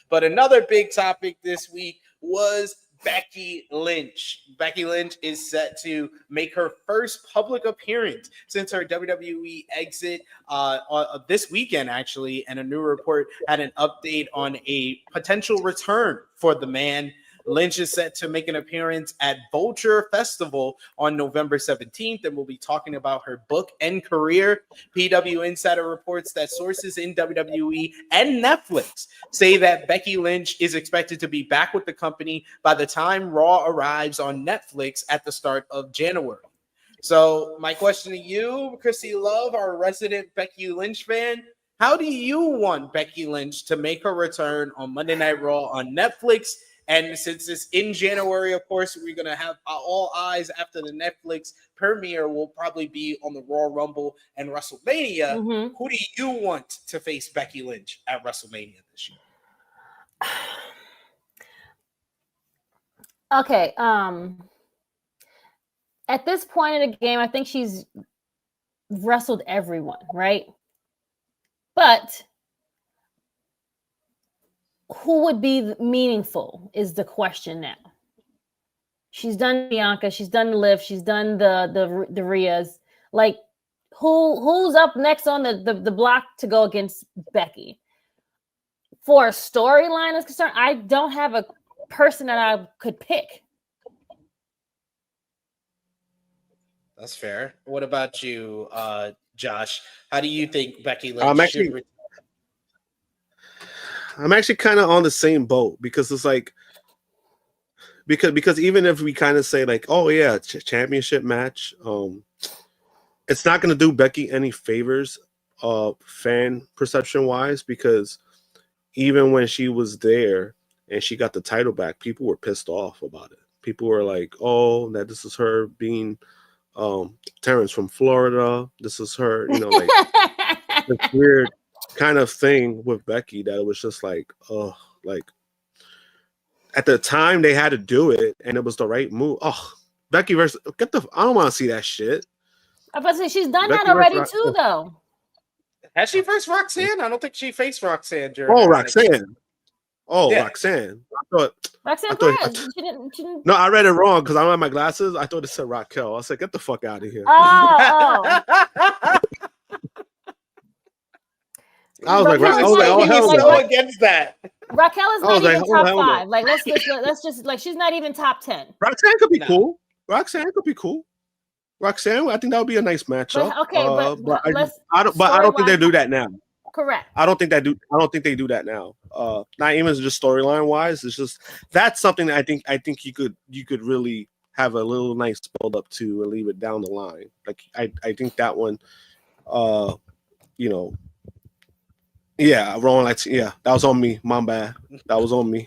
But another big topic this week was Becky Lynch. Becky Lynch is set to make her first public appearance since her WWE exit this weekend, actually. And a new report had an update on a potential return for the man. Lynch is set to make an appearance at Vulture Festival on November 17th, and we'll be talking about her book and career. PW Insider reports that sources in WWE and Netflix say that Becky Lynch is expected to be back with the company by the time Raw arrives on Netflix at the start of January. So my question to you, Krssi Love, our resident Becky Lynch fan, how do you want Becky Lynch to make her return on Monday Night Raw on Netflix? And since it's in January, of course, we're going to have all eyes after the Netflix premiere will probably be on the Royal Rumble and WrestleMania. Mm-hmm. Who do you want to face Becky Lynch at WrestleMania this year? Okay. At this point in the game, I think she's wrestled everyone, right? But who would be meaningful is the question now. She's done Bianca, she's done Liv, she's done the Rheas. Like, who's up next on the block to go against Becky? For a storyline is concerned, I don't have a person that I could pick. That's fair. What about you, Josh? How do you think Becky Lynch should return? I'm actually kind of on the same boat because it's like because even if we kind of say like, oh yeah, championship match, it's not going to do Becky any favors, fan perception wise, because even when she was there and she got the title back, people were pissed off about it. People were like, oh, that this is her being Terrence from Florida. This is her, like this weird kind of thing with Becky that it was just like, oh, like at the time they had to do it and it was the right move. Oh, Becky versus I don't want to see that shit. I was about to say she's done Becky that already too, though. Has she faced Roxanne? I don't think she faced Roxanne during. Oh, Roxanne. Oh, yeah. Roxanne. Roxanne. She didn't. No, I read it wrong because I don't have my glasses. I thought it said Raquel. I was like, get the fuck out of here. Oh. I was like, against that. Raquel is not even top 5. Like, let's just like she's not even top 10. Roxanne could be cool. Roxanne, I think that would be a nice matchup. But I don't think they do that now. Correct. I don't think they do that now. Not even just storyline wise. It's just that's something that I think you could really have a little nice build up to and leave it down the line. Like I think that one, yeah, wrong. That was on me. My bad. That was on me.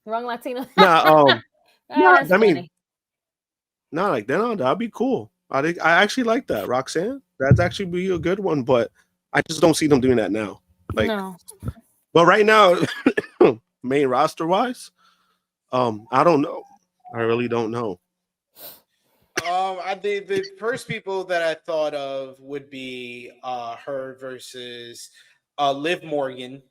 Wrong Latino. That'd be cool. I actually like that. Roxanne, that's actually be a good one, but I just don't see them doing that now. Like, no. But right now, main roster wise, I don't know. I really don't know. The first people that I thought of would be her versus Liv Morgan,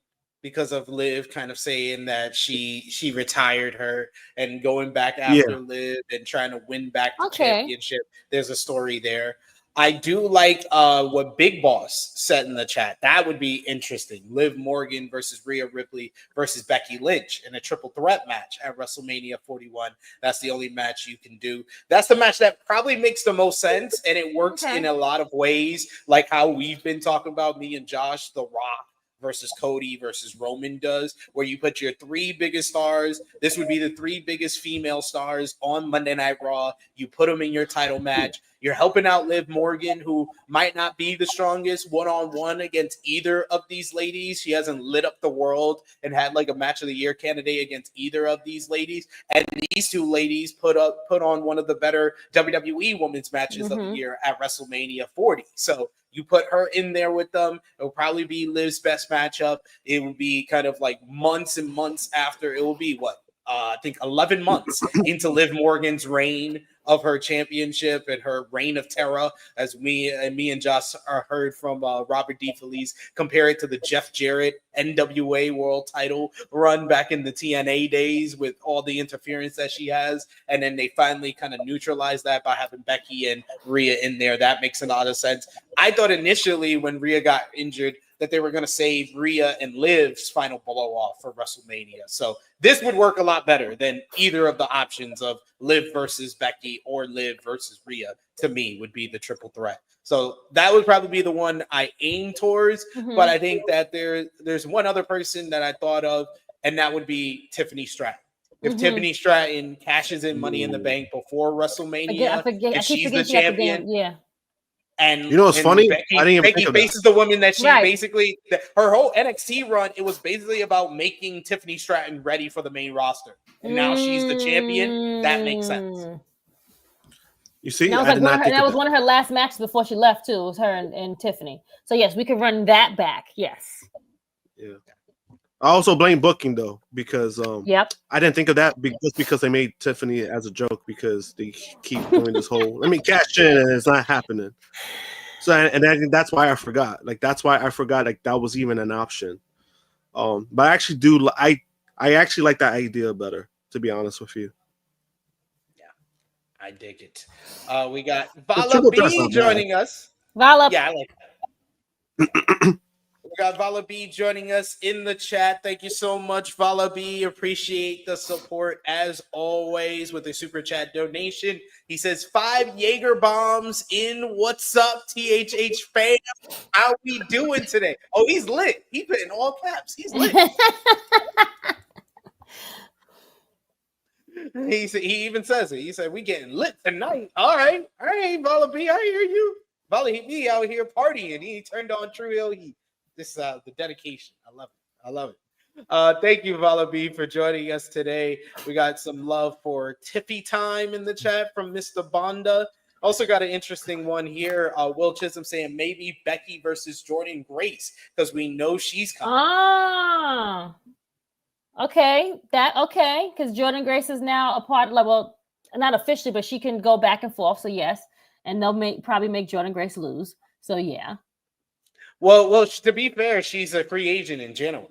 because of Liv kind of saying that she retired her and going back after Liv and trying to win back the championship. There's a story there. I do like what Big Boss said in the chat. That would be interesting. Liv Morgan versus Rhea Ripley versus Becky Lynch in a triple threat match at WrestleMania 41. That's the only match you can do. That's the match that probably makes the most sense, and it works in a lot of ways, like how we've been talking about, me and Josh, The Rock versus Cody versus Roman does, where you put your 3 biggest stars. This would be the 3 biggest female stars on Monday Night Raw. You put them in your title match. You're helping out Liv Morgan, who might not be the strongest one-on-one against either of these ladies. She hasn't lit up the world and had like a match of the year candidate against either of these ladies. And these 2 ladies put on one of the better WWE women's matches of the year at WrestleMania 40. So you put her in there with them. It'll probably be Liv's best matchup. It will be kind of like months and months after. It will be what? I think 11 months into Liv Morgan's reign of her championship and her reign of terror, as me and Josh are heard from Robert D. Felice, compare it to the Jeff Jarrett NWA World Title run back in the TNA days with all the interference that she has, and then they finally kind of neutralize that by having Becky and Rhea in there. That makes a lot of sense. I thought initially when Rhea got injured that they were going to save Rhea and Liv's final blow off for WrestleMania. So this would work a lot better than either of the options of Liv versus Becky or Liv versus Rhea. To me, would be the triple threat. So that would probably be the one I aim towards. But I think that there's one other person that I thought of, and that would be Tiffany Stratton. If Tiffany Stratton cashes in Money in the Bank before WrestleMania, and she's the champion, and you know what's funny? Becky, I didn't even Becky think of faces that. the woman that she basically her whole NXT run. It was basically about making Tiffany Stratton ready for the main roster, and now she's the champion. That makes sense. You see, that was, I did not think that of was one of her last matches before she left too. It was her and Tiffany. So yes, we could run that back. Yes. Yeah. I also blame booking though, because I didn't think of that just because they made Tiffany as a joke, because they keep doing this whole cash in and it's not happening. So and I think that's why I forgot. Like that was even an option. But I actually do I actually like that idea better, to be honest with you. Yeah, I dig it. We got Vala B joining us. Vala. Yeah, I like that. We got Vala B joining us in the chat. Thank you so much, Vala B. Appreciate the support as always with a super chat donation. He says 5 Jaeger bombs in. What's up, THH fam? How we doing today? Oh, he's lit. He put in all caps. He's lit. He even says it. He said, "We getting lit tonight." All right, Vala B. I hear you. Vala B out here partying. He turned on Tru Heel Heat. This the dedication. I love it. Thank you, Vala B, for joining us today. We got some love for Tiffy time in the chat from Mr. Bonda. Also got an interesting one here. Will Chisholm saying maybe Becky versus Jordan Grace, because we know she's coming. Okay. Because Jordan Grace is now a part of, well, not officially, but she can go back and forth. So yes, and they'll probably make Jordan Grace lose. So yeah. Well, to be fair, she's a free agent in January.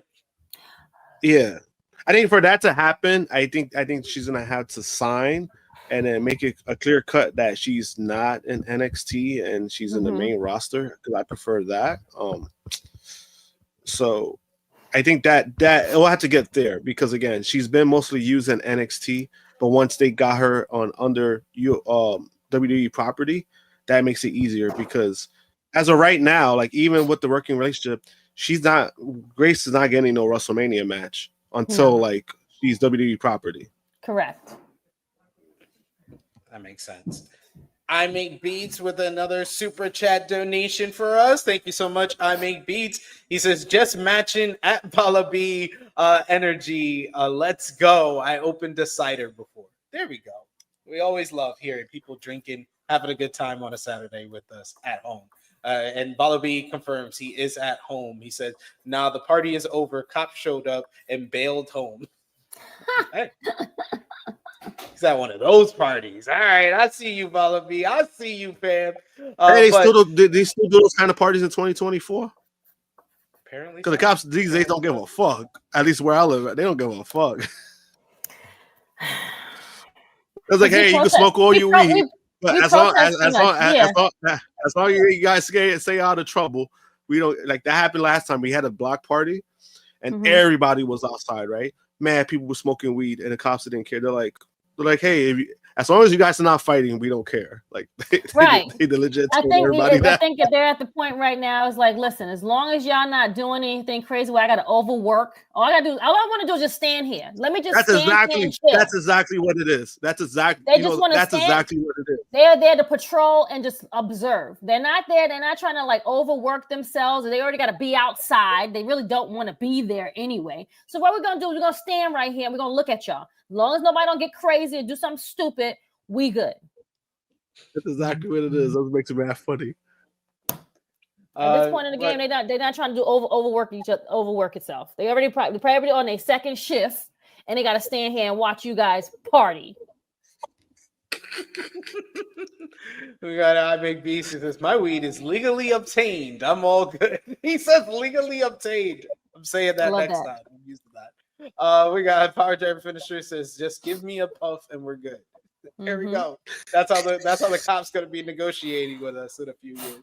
Yeah, I think for that to happen, I think she's gonna have to sign and then make it a clear cut that she's not in NXT and she's in the main roster, because I prefer that. So I think that it will have to get there, because again, she's been mostly used in NXT, but once they got her on under WWE property, that makes it easier, because as of right now, like even with the working relationship, Grace is not getting no WrestleMania match until like she's WWE property. Correct. That makes sense. I Make Beats with another super chat donation for us. Thank you so much, I Make Beats. He says, just matching at Vala B energy. Let's go. I opened a cider before. There we go. We always love hearing people drinking, having a good time on a Saturday with us at home. And Vala B confirms he is at home. He said, "Nah, the party is over. Cop showed up and bailed home." Hey. He's at one of those parties. All right, I see you, Vala B. I see you, fam. They still do those kind of parties in 2024? Apparently, because the cops these days don't give a fuck. At least where I live, they don't give a fuck. It's like, hey, you can smoke all you weed. But as long as you guys stay out of trouble, we don't like that happened last time. We had a block party and everybody was outside, right? Man, people were smoking weed and the cops didn't care. They're like, hey, as long as you guys are not fighting, we don't care. Like, right? they legit I told everybody that. I think that they're at the point right now. It's like, listen, as long as y'all not doing anything crazy where I got to overwork, all I want to do is just stand here. Let me just. That's exactly what it is. That's exactly. They just want to stand. Exactly what it is. They're there to patrol and just observe. They're not there. They're not trying to like overwork themselves. They already got to be outside. They really don't want to be there anyway. So what we're gonna do is we're gonna stand right here and we're gonna look at y'all. As long as nobody don't get crazy and do something stupid, we good. That's exactly what it is. That makes it mad funny. At this point in the game, they're not trying to do overwork itself. They already probably on their second shift, and they got to stand here and watch you guys party. We got I make beast. He says my weed is legally obtained. I'm all good. He says legally obtained. I'm saying that Love next that. time. I'm using that. We got Power Driver Finisher says just give me a puff and we're good. There we go. That's how the cops gonna be negotiating with us in a few years.